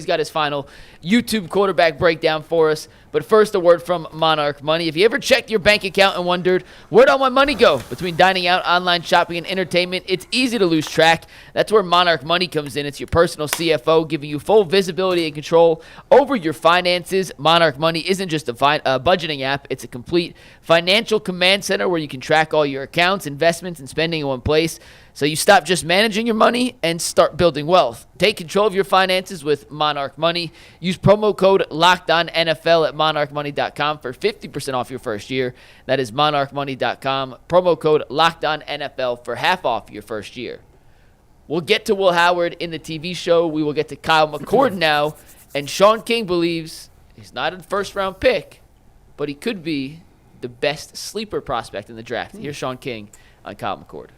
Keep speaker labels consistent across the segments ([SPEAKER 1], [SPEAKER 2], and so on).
[SPEAKER 1] He's got his final YouTube quarterback breakdown for us. But first, a word from Monarch Money. If you ever checked your bank account and wondered, where'd all my money go? Between dining out, online shopping, and entertainment, it's easy to lose track. That's where Monarch Money comes in. It's your personal CFO, giving you full visibility and control over your finances. Monarch Money isn't just a budgeting app. It's a complete financial command center where you can track all your accounts, investments, and spending in one place. So you stop just managing your money and start building wealth. Take control of your finances with Monarch Money. Use promo code LOCKEDONNFL at monarchmoney.com for 50% off your first year. That is monarchmoney.com. Promo code LOCKEDONNFL for half off your first year. We'll get to Will Howard in the TV show. We will get to Kyle McCord now. And Shaun King believes he's not a first-round pick, but he could be the best sleeper prospect in the draft. Here's Shaun King on Kyle McCord.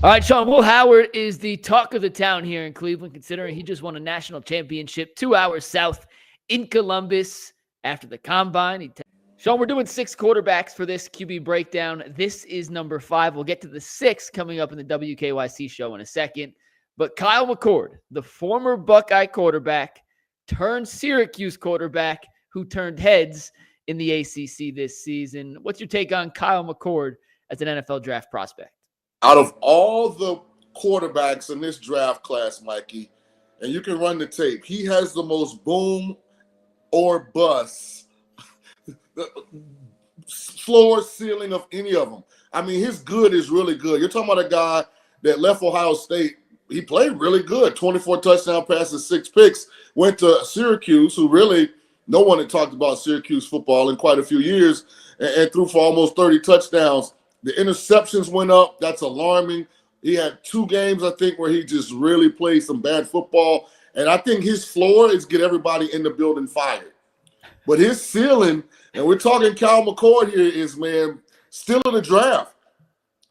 [SPEAKER 1] All right, Shaun, Will Howard is the talk of the town here in Cleveland, considering he just won a national championship 2 hours south in Columbus after the Combine. Shaun, we're doing 6 quarterbacks for this QB breakdown. This is number 5. We'll get to the 6th coming up in the WKYC show in a second. But Kyle McCord, the former Buckeye quarterback, turned Syracuse quarterback who turned heads in the ACC this season. What's your take on Kyle McCord as an NFL draft prospect?
[SPEAKER 2] Out of all the quarterbacks in this draft class, Mikey, and you can run the tape, he has the most boom or bust floor ceiling of any of them. I mean, his good is really good. You're talking about a guy that left Ohio State. He played really good, 24 touchdown passes, 6 picks, went to Syracuse, who really no one had talked about Syracuse football in quite a few years, and threw for almost 30 touchdowns. The interceptions went up. That's alarming. He had 2 games, I think, where he just really played some bad football. And I think his floor is get everybody in the building fired. But his ceiling, and we're talking Kyle McCord here, is, man, still in the draft.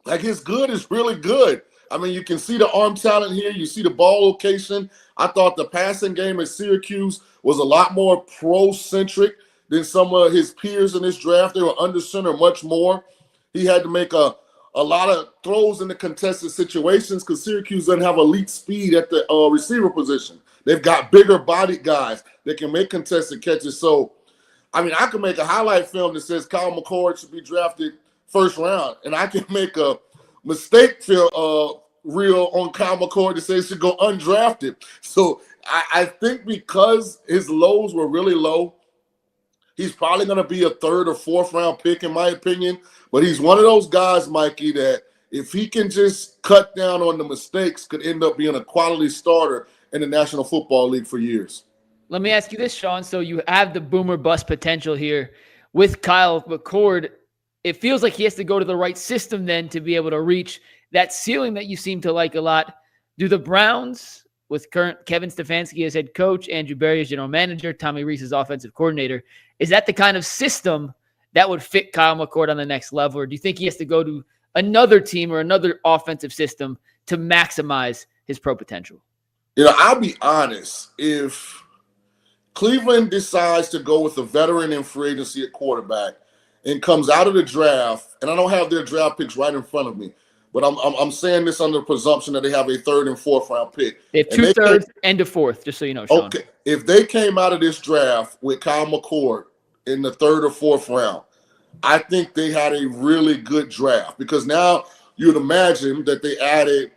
[SPEAKER 2] Like, his good is really good. I mean, you can see the arm talent here. You see the ball location. I thought the passing game at Syracuse was a lot more pro-centric than some of his peers in this draft. They were under center much more. He had to make a lot of throws in the contested situations because Syracuse doesn't have elite speed at the receiver position. They've got bigger bodied guys that can make contested catches. So, I mean, I can make a highlight film that says Kyle McCord should be drafted first round, and I can make a mistake reel on Kyle McCord that says he should go undrafted. So I think because his lows were really low, he's probably going to be a 3rd or 4th round pick, in my opinion. But he's one of those guys, Mikey, that if he can just cut down on the mistakes, could end up being a quality starter in the National Football League for years.
[SPEAKER 1] Let me ask you this, Shaun. So you have the boomer bust potential here with Kyle McCord. It feels like he has to go to the right system then to be able to reach that ceiling that you seem to like a lot. Do the Browns, with current Kevin Stefanski as head coach, Andrew Berry as general manager, Tommy Rees as offensive coordinator, is that the kind of system that would fit Kyle McCord on the next level? Or do you think he has to go to another team or another offensive system to maximize his pro potential?
[SPEAKER 2] You know, I'll be honest. If Cleveland decides to go with a veteran in free agency at quarterback and comes out of the draft, and I don't have their draft picks right in front of me, but I'm saying this under the presumption that they have a 3rd and 4th round pick.
[SPEAKER 1] They have 2 thirds and a 4th, just so you know, Shaun.
[SPEAKER 2] Okay, if they came out of this draft with Kyle McCord in the 3rd or 4th round, I think they had a really good draft, because now you'd imagine that they added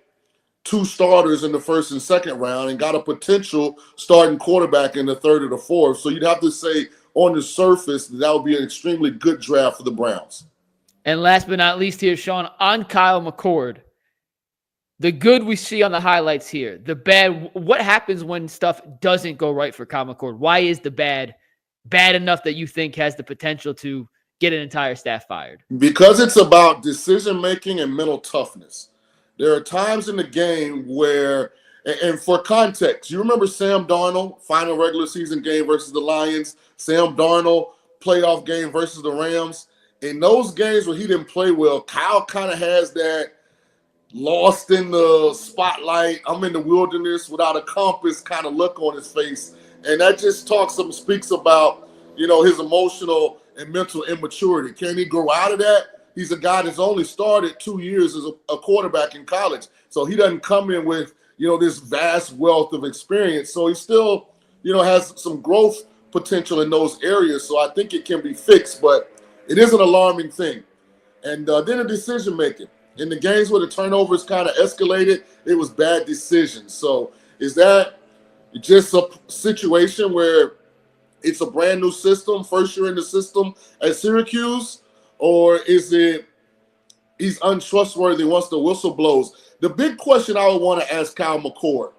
[SPEAKER 2] 2 starters in the 1st and 2nd round and got a potential starting quarterback in the 3rd or the 4th. So you'd have to say on the surface that would be an extremely good draft for the Browns.
[SPEAKER 1] And last but not least here, Shaun, on Kyle McCord, the good we see on the highlights here, the bad, what happens when stuff doesn't go right for Kyle McCord? Why is the bad enough that you think has the potential to get an entire staff fired?
[SPEAKER 2] Because it's about decision-making and mental toughness. There are times in the game where, and for context, you remember Sam Darnold, final regular season game versus the Lions, Sam Darnold, playoff game versus the Rams. In those games where he didn't play well, Kyle kind of has that lost in the spotlight, I'm in the wilderness without a compass kind of look on his face. And that just speaks about, you know, his emotional and mental immaturity. Can he grow out of that? He's a guy that's only started 2 years as a quarterback in college. So he doesn't come in with, this vast wealth of experience. So he still, has some growth potential in those areas. So I think it can be fixed, but it is an alarming thing. And then the decision making. In the games where the turnovers kind of escalated, it was bad decisions. So is that just a situation where it's a brand new system, first year in the system at Syracuse, or is it he's untrustworthy once the whistle blows? The big question I would want to ask Kyle McCord,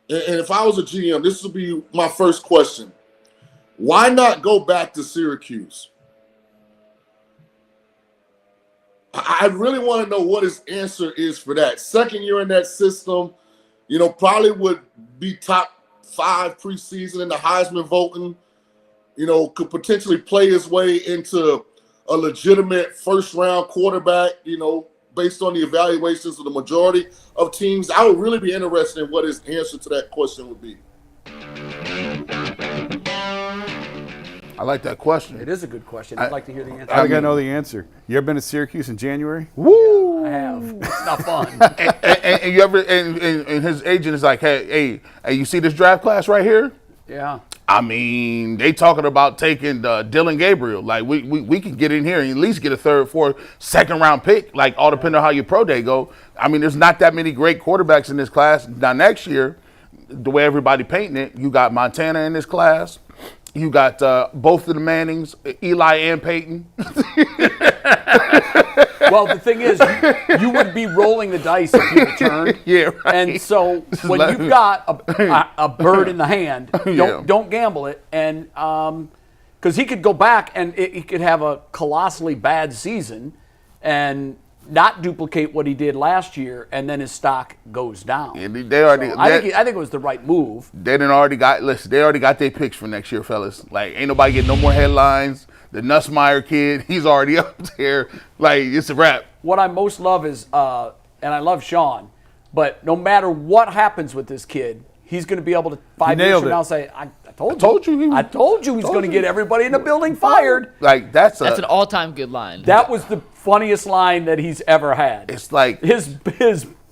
[SPEAKER 2] and if I was a GM, this would be my first question. Why not go back to Syracuse? I really want to know what his answer is for that. Second year in that system, probably would be top 5 preseason in the Heisman voting, could potentially play his way into a legitimate first-round quarterback, based on the evaluations of the majority of teams. I would really be interested in what his answer to that question would be.
[SPEAKER 3] I like that question.
[SPEAKER 4] It is a good question. I'd like to hear the answer.
[SPEAKER 5] I think I know the answer. You ever been to Syracuse in January?
[SPEAKER 3] Woo!
[SPEAKER 4] I have. It's not fun.
[SPEAKER 3] and you ever and his agent is like, hey, you see this draft class right here?
[SPEAKER 4] Yeah.
[SPEAKER 3] I mean, they talking about taking Dylan Gabriel. Like we can get in here and at least get a third, fourth, second round pick. Like all depending on how your pro day go. I mean, there's not that many great quarterbacks in this class. Now next year, the way everybody painting it, you got Montana in this class. You got both of the Mannings, Eli and Peyton.
[SPEAKER 4] Well, the thing is, you would be rolling the dice if he returned.
[SPEAKER 3] Yeah, right.
[SPEAKER 4] And so when you've got a bird in the hand, don't gamble it. And because he could go back and he could have a colossally bad season and not duplicate what he did last year, and then his stock goes down.
[SPEAKER 3] Yeah, they already.
[SPEAKER 4] So I think it was the right move.
[SPEAKER 3] They already got their picks for next year, fellas. Like, ain't nobody getting no more headlines. The Nussmeier kid, he's already up there. Like, it's a wrap.
[SPEAKER 4] What I most love is, and I love Shaun, but no matter what happens with this kid, he's going to be able to 5 years from now say, I told you he's going to get everybody in the building fired.
[SPEAKER 3] Like, that's
[SPEAKER 1] an all-time good line.
[SPEAKER 4] That was the funniest line that he's ever had.
[SPEAKER 3] It's like
[SPEAKER 4] his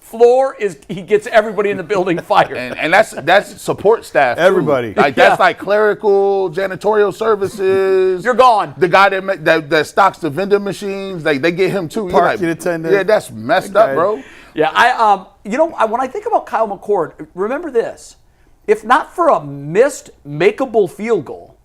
[SPEAKER 4] floor is he gets everybody in the building fired.
[SPEAKER 3] and that's support staff. Too.
[SPEAKER 5] Everybody.
[SPEAKER 3] Like that's like clerical, janitorial services.
[SPEAKER 4] You're gone.
[SPEAKER 3] The guy that stocks the vending machines, they get him too.
[SPEAKER 5] Parking attendant.
[SPEAKER 3] Yeah, that's messed up, bro.
[SPEAKER 4] Yeah, when I think about Kyle McCord, remember this. If not for a missed makeable field goal,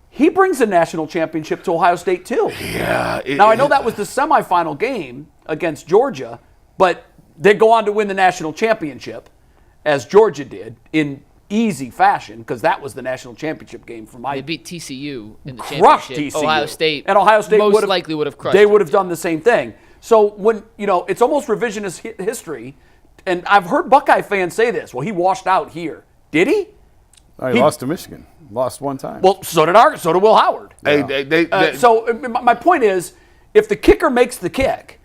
[SPEAKER 4] he brings a national championship to Ohio State too.
[SPEAKER 3] Yeah.
[SPEAKER 4] Now, I know that was the semifinal game against Georgia, but they go on to win the national championship, as Georgia did, in easy fashion, because that was the national championship game for my.
[SPEAKER 1] They beat TCU in the
[SPEAKER 4] crushed
[SPEAKER 1] championship.
[SPEAKER 4] TCU.
[SPEAKER 1] Ohio State,
[SPEAKER 4] and Ohio State
[SPEAKER 1] most likely would have crushed.
[SPEAKER 4] They would have done the same thing. So when it's almost revisionist history, and I've heard Buckeye fans say this. Well, he washed out here. Did he?
[SPEAKER 5] He lost to Michigan. Lost one time.
[SPEAKER 4] Well, so did Will Howard.
[SPEAKER 3] Hey,
[SPEAKER 4] so my point is, if the kicker makes the kick,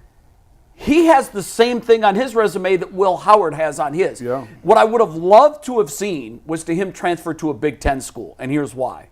[SPEAKER 4] he has the same thing on his resume that Will Howard has on his.
[SPEAKER 5] Yeah.
[SPEAKER 4] What I would have loved to have seen was to him transfer to a Big Ten school, and here's why.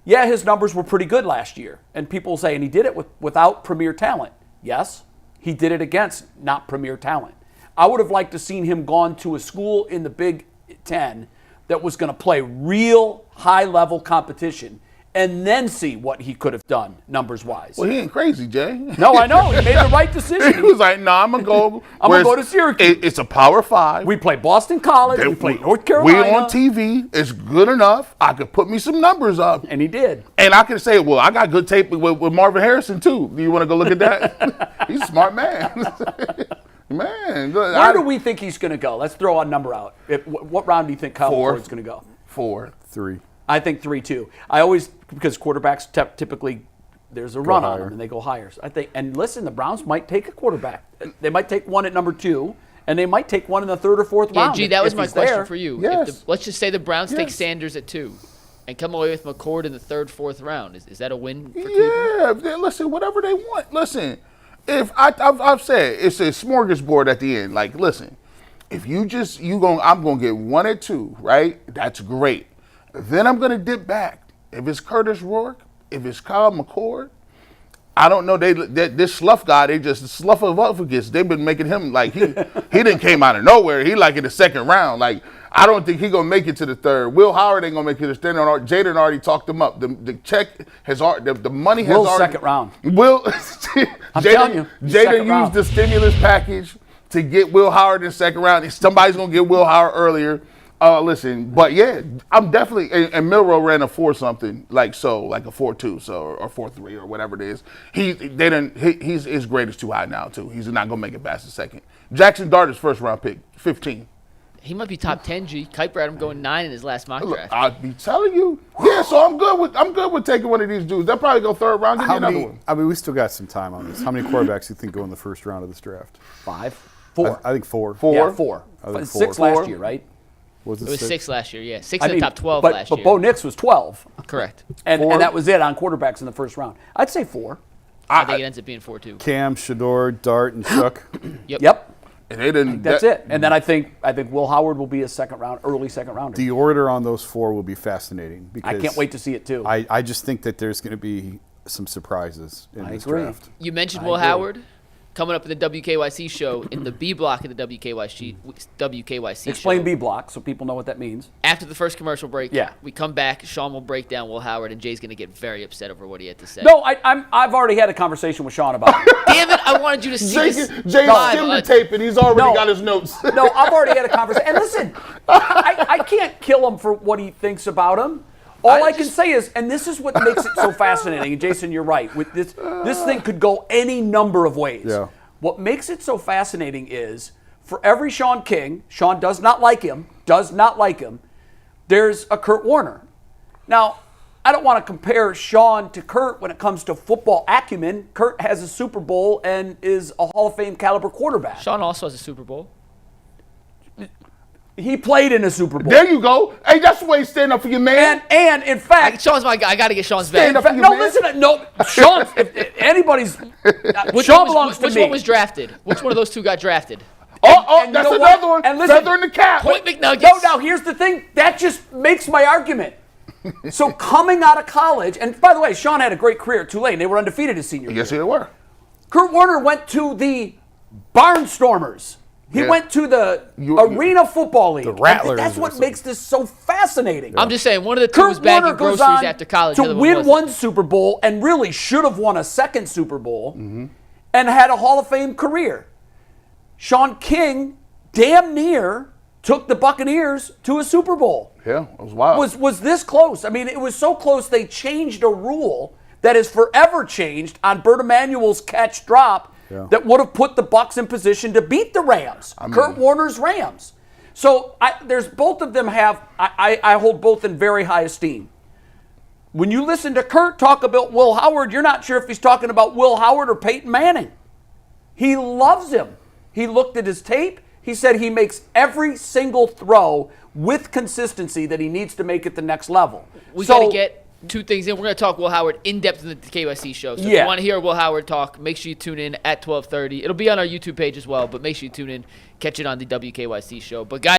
[SPEAKER 4] Yeah, his numbers were pretty good last year, and people say, and he did it without premier talent. Yes, he did it against not premier talent. I would have liked to seen him gone to a school in the Big Ten that was going to play real high-level competition and then see what he could have done numbers-wise.
[SPEAKER 3] Well, he ain't crazy, Jay.
[SPEAKER 4] No, I know. He made the right decision.
[SPEAKER 3] He was like, I'm going to go.
[SPEAKER 4] I'm going to go to Syracuse.
[SPEAKER 3] It's a Power 5.
[SPEAKER 4] We play Boston College. We play North Carolina.
[SPEAKER 3] We on TV. It's good enough. I could put me some numbers up.
[SPEAKER 4] And he did.
[SPEAKER 3] And I can say, well, I got good tape with Marvin Harrison, too. Do you want to go look at that? He's a smart man. Man.
[SPEAKER 4] Where do we think he's going to go? Let's throw a number out. What round do you think Kyle McCord's going to go?
[SPEAKER 3] 4.
[SPEAKER 5] 3.
[SPEAKER 4] I think 3 too. Because quarterbacks typically there's a run on them and they go higher. So I think, and listen, the Browns might take a quarterback. They might take one at number 2, and they might take one in the 3rd or 4th round.
[SPEAKER 1] Gee, that was my question for you.
[SPEAKER 3] Yes.
[SPEAKER 1] Let's just say the Browns take Sanders at 2 and come away with McCord in the 3rd, 4th round. Is that a win for Cleveland?
[SPEAKER 3] Yeah, listen, whatever they want. Listen, if I've said it's a smorgasbord at the end. Like, listen, if I'm gonna get 1 at 2, right? That's great. Then I'm gonna dip back. If it's Curtis Rourke, if it's Kyle McCord, I don't know. This Slough guy, Slough-ophagus, they've been making him like he didn't came out of nowhere. He like in the second round. Like I don't think he gonna make it to the third. Will Howard ain't gonna make it to the third. Jaden already talked him up. The check has already the money has
[SPEAKER 4] Will's
[SPEAKER 3] already.
[SPEAKER 4] second round.
[SPEAKER 3] Will
[SPEAKER 4] I'm telling you, he's second
[SPEAKER 3] Jaden
[SPEAKER 4] round.
[SPEAKER 3] used the stimulus package to get Will Howard in the second round. Somebody's gonna get Will Howard earlier. Listen, but yeah, I'm definitely and Milroe ran a 4-something, like a 4.2, or 4.3 or whatever it is. His grade is too high now too. He's not gonna make it past the second. Jackson Dart is first round pick, 15.
[SPEAKER 1] He might be top 10. G. Kuiper had him going 9 in his last mock draft.
[SPEAKER 3] I'd be telling you. Yeah, so I'm good with taking one of these dudes. They'll probably go third round. Give me another one.
[SPEAKER 5] I mean, we still got some time on this. How many quarterbacks do you think go in the first round of this draft?
[SPEAKER 4] 5, 4.
[SPEAKER 5] I think 4.
[SPEAKER 4] Yeah, 4.
[SPEAKER 5] I think
[SPEAKER 4] 6
[SPEAKER 5] 4.
[SPEAKER 4] last year, right?
[SPEAKER 5] Was
[SPEAKER 1] It was 6 last year, yeah. 6
[SPEAKER 4] I
[SPEAKER 1] in the
[SPEAKER 4] mean,
[SPEAKER 1] top 12
[SPEAKER 4] but,
[SPEAKER 1] last
[SPEAKER 4] but
[SPEAKER 1] year.
[SPEAKER 4] Bo Nix was 12.
[SPEAKER 1] Correct.
[SPEAKER 4] And
[SPEAKER 3] 4.
[SPEAKER 4] that was it on quarterbacks in the first round. I'd say 4.
[SPEAKER 1] I think it ends up being 4 too.
[SPEAKER 5] Cam, Shador, Dart, and Shook.
[SPEAKER 4] Yep.
[SPEAKER 3] And they didn't.
[SPEAKER 4] That's it. And then I think Will Howard will be a early second rounder.
[SPEAKER 5] The order on those 4 will be fascinating.
[SPEAKER 4] I
[SPEAKER 5] Because
[SPEAKER 4] can't wait to see it too.
[SPEAKER 5] I just think that there's going to be some surprises in this
[SPEAKER 4] agree.
[SPEAKER 5] draft.
[SPEAKER 1] You mentioned
[SPEAKER 4] I
[SPEAKER 1] Will
[SPEAKER 4] agree.
[SPEAKER 1] Howard coming up in the WKYC show in the B block of the WKYC
[SPEAKER 4] Explain
[SPEAKER 1] show.
[SPEAKER 4] B block so people know what that means.
[SPEAKER 1] After the first commercial break,
[SPEAKER 4] Yeah.
[SPEAKER 1] we come back. Shaun will break down Will Howard, and Jay's going to get very upset over what he had to say.
[SPEAKER 4] No, I've already had a conversation with Shaun about it.
[SPEAKER 1] Damn it! I wanted you to see this
[SPEAKER 3] Jay
[SPEAKER 1] live.
[SPEAKER 3] skimmed the tape and he's already
[SPEAKER 4] No.
[SPEAKER 3] got his notes.
[SPEAKER 4] No, I've already had a conversation. And listen, I can't kill him for what he thinks about him. All I can say is, and this is what makes it so fascinating, and Jason, you're right, with this thing could go any number of ways.
[SPEAKER 5] Yeah.
[SPEAKER 4] What makes it so fascinating is, for every Shaun King, Shaun does not like him, there's a Kurt Warner. Now, I don't want to compare Shaun to Kurt when it comes to football acumen. Kurt has a Super Bowl and is a Hall of Fame caliber quarterback.
[SPEAKER 1] Shaun also has a Super Bowl.
[SPEAKER 4] He played in a Super Bowl.
[SPEAKER 3] There you go. Hey, that's the way you stand up for your man.
[SPEAKER 4] And in fact,
[SPEAKER 1] Shaun's my guy. I got to get Shaun's back.
[SPEAKER 3] Stand up for your
[SPEAKER 4] no,
[SPEAKER 3] man.
[SPEAKER 4] listen, no, Shaun, if anybody's, Shaun belongs to
[SPEAKER 1] Which
[SPEAKER 4] me.
[SPEAKER 1] one was drafted? Which one of those two got drafted?
[SPEAKER 4] And you
[SPEAKER 3] That's
[SPEAKER 4] know
[SPEAKER 3] another
[SPEAKER 4] what?
[SPEAKER 3] one.
[SPEAKER 4] And listen,
[SPEAKER 3] Feather in the cap.
[SPEAKER 1] Point McNuggets.
[SPEAKER 4] No, now here's the thing. That just makes my argument. So coming out of college, and by the way, Shaun had a great career at Tulane. They were undefeated his senior year.
[SPEAKER 3] Yes, they were.
[SPEAKER 4] Kurt Warner went to the Barnstormers. He
[SPEAKER 3] Yeah.
[SPEAKER 4] went to the Arena Football League. The
[SPEAKER 5] Rattlers
[SPEAKER 4] That's
[SPEAKER 5] or
[SPEAKER 4] what
[SPEAKER 5] something.
[SPEAKER 4] makes this so fascinating.
[SPEAKER 1] I'm just saying, one of the two was
[SPEAKER 4] Kurt
[SPEAKER 1] bagging
[SPEAKER 4] Warner goes
[SPEAKER 1] groceries
[SPEAKER 4] on
[SPEAKER 1] after college. the
[SPEAKER 4] to
[SPEAKER 1] other
[SPEAKER 4] win
[SPEAKER 1] wasn't.
[SPEAKER 4] one Super Bowl and really should have won a second Super Bowl and had a Hall of Fame career. Shaun King damn near took the Buccaneers to a Super Bowl.
[SPEAKER 3] Yeah, it was wild.
[SPEAKER 4] Was this close? I mean, it was so close they changed a rule that has forever changed on Bert Emanuel's catch drop that would have put the Bucs in position to beat the Rams, Kurt Warner's Rams. So there's both of them I hold both in very high esteem. When you listen to Kurt talk about Will Howard, you're not sure if he's talking about Will Howard or Peyton Manning. He loves him. He looked at his tape. He said he makes every single throw with consistency that he needs to make at the next level.
[SPEAKER 1] We got to get two things in. We're going to talk Will Howard in depth in the KYC show. So if you want to hear Will Howard talk, make sure you tune in at 12:30. It'll be on our YouTube page as well, but make sure you tune in, catch it on the WKYC show. But guys,